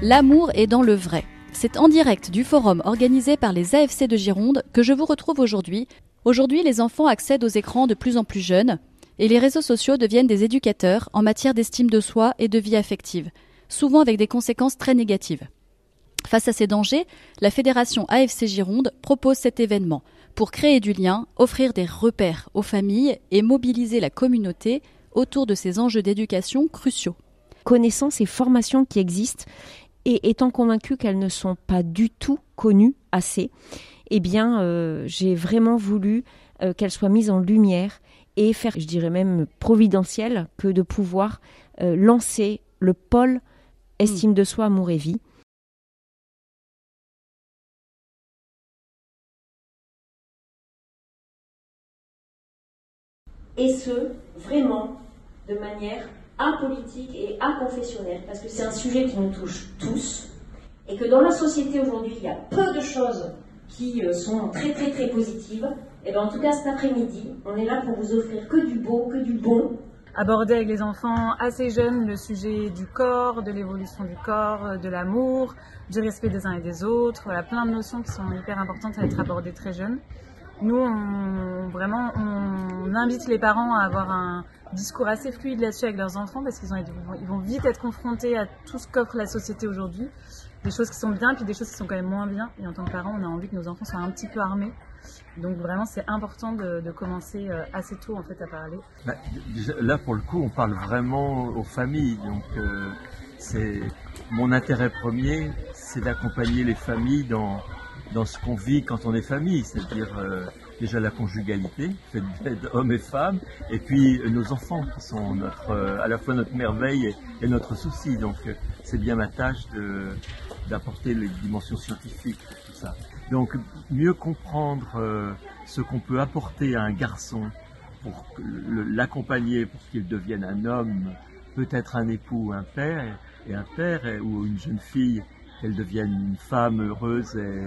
L'amour est dans le vrai. C'est en direct du forum organisé par les AFC de Gironde que je vous retrouve aujourd'hui. Aujourd'hui, les enfants accèdent aux écrans de plus en plus jeunes et les réseaux sociaux deviennent des éducateurs en matière d'estime de soi et de vie affective, souvent avec des conséquences très négatives. Face à ces dangers, la fédération AFC Gironde propose cet événement pour créer du lien, offrir des repères aux familles et mobiliser la communauté autour de ces enjeux d'éducation cruciaux. Connaissant ces formations qui existent et étant convaincue qu'elles ne sont pas du tout connues assez, j'ai vraiment voulu qu'elles soient mises en lumière et faire, je dirais même providentiel, que de pouvoir lancer le pôle estime de soi, amour et vie. Et ce, vraiment, de manière apolitique et aconfessionnelle, parce que c'est un sujet qui nous touche tous, et que dans la société aujourd'hui, il y a peu de choses qui sont très très très positives. Et bien en tout cas, cet après-midi, on est là pour vous offrir que du beau, que du bon. Aborder avec les enfants assez jeunes le sujet du corps, de l'évolution du corps, de l'amour, du respect des uns et des autres, voilà, plein de notions qui sont hyper importantes à être abordées très jeunes. Nous, on invite les parents à avoir un discours assez fluide là-dessus avec leurs enfants parce qu'ils vont vite être confrontés à tout ce qu'offre la société aujourd'hui. Des choses qui sont bien, puis des choses qui sont quand même moins bien. Et en tant que parents, on a envie que nos enfants soient un petit peu armés. Donc vraiment, c'est important de commencer assez tôt en fait à parler. Là, pour le coup, on parle vraiment aux familles. Donc, c'est mon intérêt premier, c'est d'accompagner les familles dans ce qu'on vit quand on est famille, c'est-à-dire déjà la conjugalité, faite d'hommes et femmes, et puis nos enfants qui sont à la fois notre merveille et notre souci. Donc c'est bien ma tâche d'apporter les dimensions scientifiques à tout ça. Donc mieux comprendre ce qu'on peut apporter à un garçon pour l'accompagner pour qu'il devienne un homme, peut-être un époux, un père, ou une jeune fille, qu'elle devienne une femme heureuse et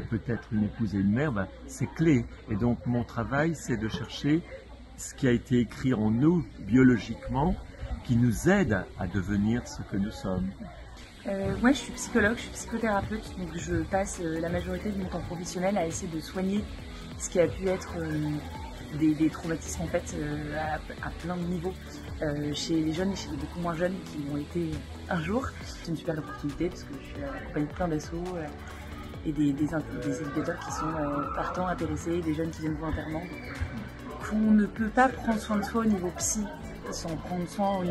peut-être une épouse et une mère, c'est clé. Et donc mon travail, c'est de chercher ce qui a été écrit en nous biologiquement, qui nous aide à devenir ce que nous sommes. Moi, je suis psychologue, je suis psychothérapeute, donc je passe la majorité de mon temps professionnel à essayer de soigner ce qui a pu être des traumatismes en fait à plein de niveaux chez les jeunes et chez les beaucoup moins jeunes qui l'ont été un jour. C'est une super opportunité parce que je suis accompagnée de plein d'assauts et des éducateurs qui sont partants, intéressés, des jeunes qui viennent volontairement. On ne peut pas prendre soin de soi au niveau psy sans prendre soin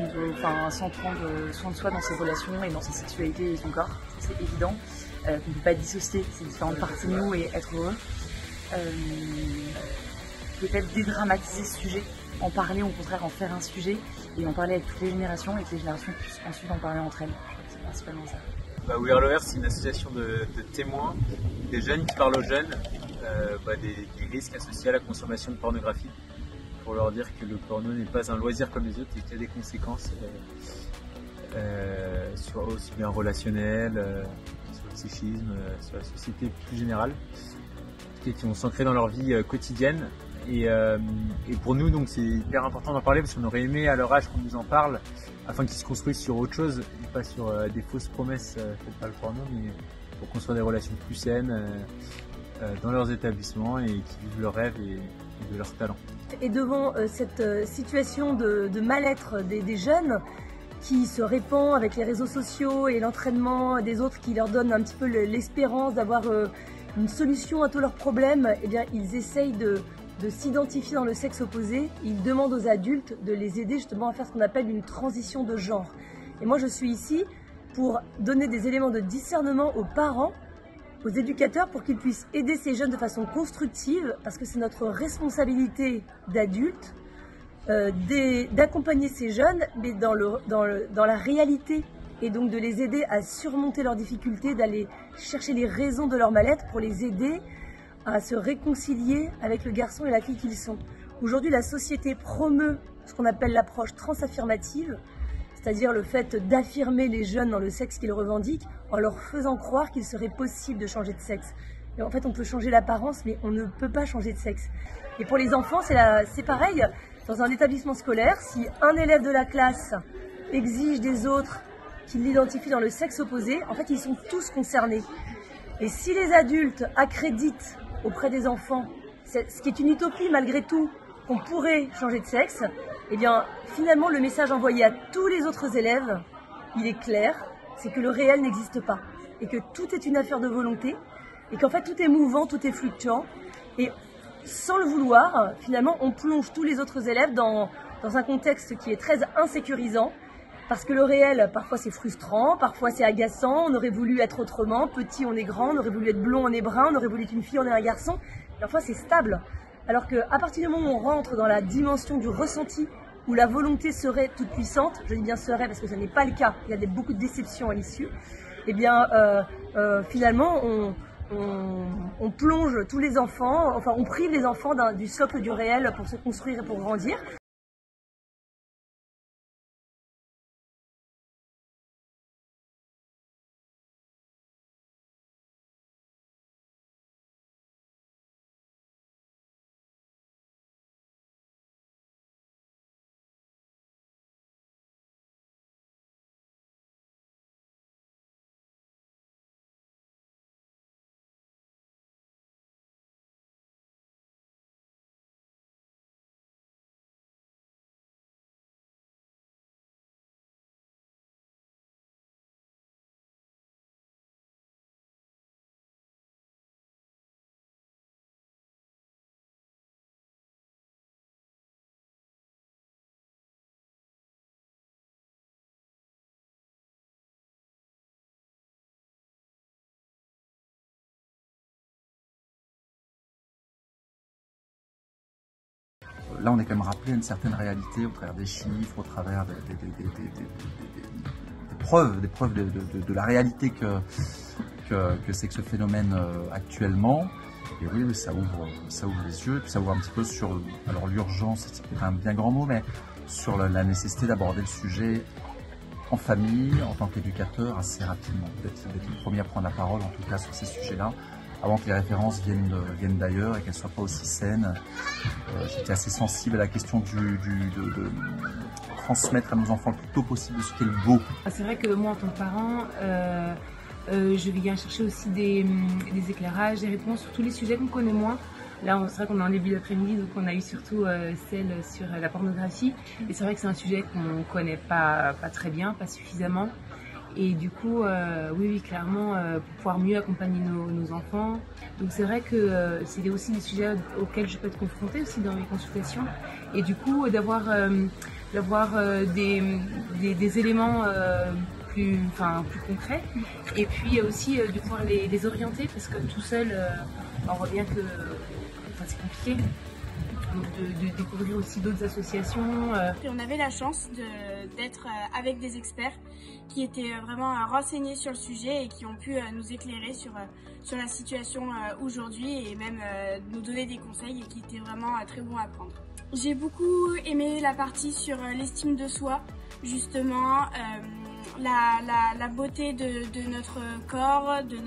sans prendre soin de soi dans ses relations et dans sa sexualité et son corps, c'est évident. On ne peut pas dissocier ces différentes parties de nous et être heureux. Peut-être dédramatiser ce sujet, en parler, au contraire en faire un sujet et en parler avec toutes les générations et que les générations puissent ensuite en parler entre elles. Je crois que c'est principalement ça. We Are Lovers, c'est une association de témoins, des jeunes qui parlent aux jeunes des risques associés à la consommation de pornographie, pour leur dire que le porno n'est pas un loisir comme les autres et qu'il y a des conséquences aussi bien relationnelles, sur le psychisme, sur la société plus générale, qui vont s'ancrer dans leur vie quotidienne. Et pour nous, donc, c'est hyper important d'en parler parce qu'on aurait aimé à leur âge qu'on nous en parle afin qu'ils se construisent sur autre chose et pas sur des fausses promesses faites par le porno, mais pour construire des relations plus saines dans leurs établissements et qui vivent leurs rêves et de leurs talents. Et devant cette situation de mal-être des jeunes qui se répand avec les réseaux sociaux et l'entraînement des autres qui leur donnent un petit peu l'espérance d'avoir une solution à tous leurs problèmes, eh bien, ils essayent de s'identifier dans le sexe opposé. Ils demandent aux adultes de les aider justement à faire ce qu'on appelle une transition de genre. Et moi, je suis ici pour donner des éléments de discernement aux parents, aux éducateurs, pour qu'ils puissent aider ces jeunes de façon constructive, parce que c'est notre responsabilité d'adultes d'accompagner ces jeunes, mais dans la réalité, et donc de les aider à surmonter leurs difficultés, d'aller chercher les raisons de leur mal-être pour les aider à se réconcilier avec le garçon et la fille qu'ils sont. Aujourd'hui, la société promeut ce qu'on appelle l'approche transaffirmative, c'est-à-dire le fait d'affirmer les jeunes dans le sexe qu'ils revendiquent en leur faisant croire qu'il serait possible de changer de sexe. Et en fait, on peut changer l'apparence, mais on ne peut pas changer de sexe. Et pour les enfants, c'est pareil. Dans un établissement scolaire, si un élève de la classe exige des autres qui l'identifient dans le sexe opposé, en fait, ils sont tous concernés. Et si les adultes accréditent auprès des enfants, ce qui est une utopie malgré tout, qu'on pourrait changer de sexe, eh bien, finalement, le message envoyé à tous les autres élèves, il est clair, c'est que le réel n'existe pas. Et que tout est une affaire de volonté, et qu'en fait, tout est mouvant, tout est fluctuant. Et sans le vouloir, finalement, on plonge tous les autres élèves dans un contexte qui est très insécurisant, parce que le réel, parfois c'est frustrant, parfois c'est agaçant, on aurait voulu être autrement, petit on est grand, on aurait voulu être blond, on est brun, on aurait voulu être une fille, on est un garçon, parfois c'est stable. Alors qu'à partir du moment où on rentre dans la dimension du ressenti, où la volonté serait toute puissante, je dis bien serait parce que ce n'est pas le cas, il y a beaucoup de déceptions à l'issue, eh bien finalement on plonge tous les enfants, enfin on prive les enfants du socle du réel pour se construire et pour grandir. Là, on est quand même rappelé à une certaine réalité au travers des chiffres, au travers des preuves de la réalité que c'est que ce phénomène actuellement. Et oui, ça ouvre les yeux, et puis ça ouvre un petit peu sur, alors l'urgence, c'est peut-être un bien grand mot, mais sur la nécessité d'aborder le sujet en famille, en tant qu'éducateur, assez rapidement, d'être le premier à prendre la parole, en tout cas sur ces sujets-là, avant que les références viennent d'ailleurs et qu'elles ne soient pas aussi saines. J'étais assez sensible à la question de transmettre à nos enfants le plus tôt possible ce qu'est le beau. C'est vrai que moi, en tant que parent, je viens chercher aussi des éclairages, des réponses sur tous les sujets qu'on connaît moins. Là, c'est vrai qu'on est en début d'après-midi, donc on a eu surtout celle sur la pornographie. Et c'est vrai que c'est un sujet qu'on ne connaît pas très bien, pas suffisamment. Et du coup, oui, clairement, pour pouvoir mieux accompagner nos enfants. Donc c'est vrai que c'est aussi des sujets auxquels je peux être confrontée aussi dans mes consultations. Et du coup, d'avoir des éléments plus concrets. Et puis aussi de pouvoir les orienter, parce que tout seul, on voit bien que c'est compliqué. Donc de découvrir aussi d'autres associations. Et on avait la chance d'être avec des experts qui étaient vraiment renseignés sur le sujet et qui ont pu nous éclairer sur la situation aujourd'hui et même nous donner des conseils et qui étaient vraiment très bons à prendre. J'ai beaucoup aimé la partie sur l'estime de soi, justement, la beauté de notre corps, de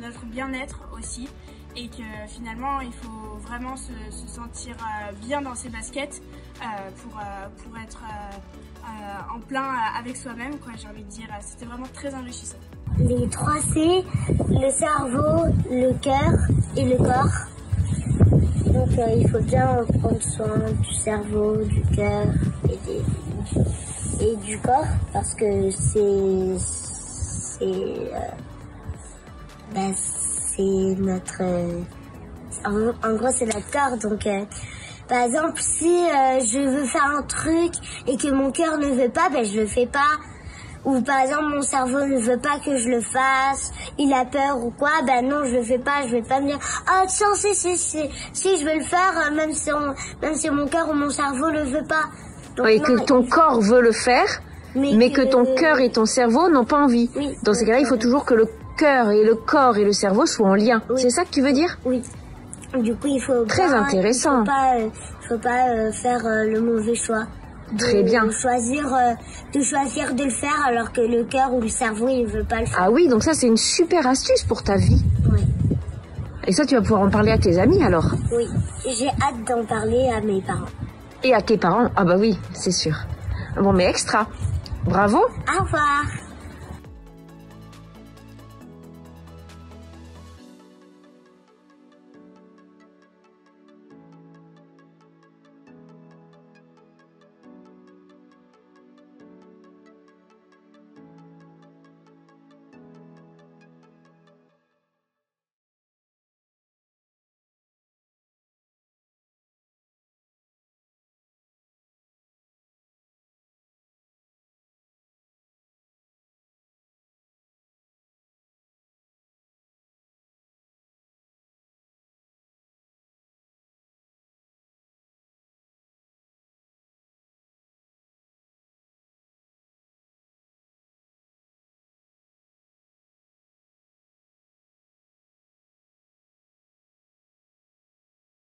notre bien-être aussi. Et que finalement il faut vraiment se sentir bien dans ses baskets pour être en plein avec soi-même, quoi, j'ai envie de dire. C'était vraiment très enrichissant. Les 3 C, le cerveau, le cœur et le corps. Donc il faut bien prendre soin du cerveau, du cœur et du corps, parce que c'est notre... En gros, c'est notre corps. Donc, par exemple, si je veux faire un truc et que mon cœur ne veut pas, ben je le fais pas. Ou par exemple, mon cerveau ne veut pas que je le fasse, il a peur ou quoi, ben non, je le fais pas. Je vais pas me dire, ah tiens, si, je vais le faire, même si mon cœur ou mon cerveau le veut pas. Donc, oui, que ton corps veut le faire, mais que ton cœur et ton cerveau n'ont pas envie. Oui, dans ces cas-là, il faut toujours que le cœur et le corps et le cerveau soient en lien. Oui. C'est ça que tu veux dire? Oui. Du coup, il faut très intéressant. Il faut pas faire le mauvais choix. Très bien. De choisir de le faire alors que le cœur ou le cerveau il veut pas le faire. Ah oui, donc ça c'est une super astuce pour ta vie. Oui. Et ça tu vas pouvoir en parler à tes amis alors? Oui. J'ai hâte d'en parler à mes parents. Et à tes parents? Ah bah oui, c'est sûr. Bon mais extra. Bravo. Au revoir.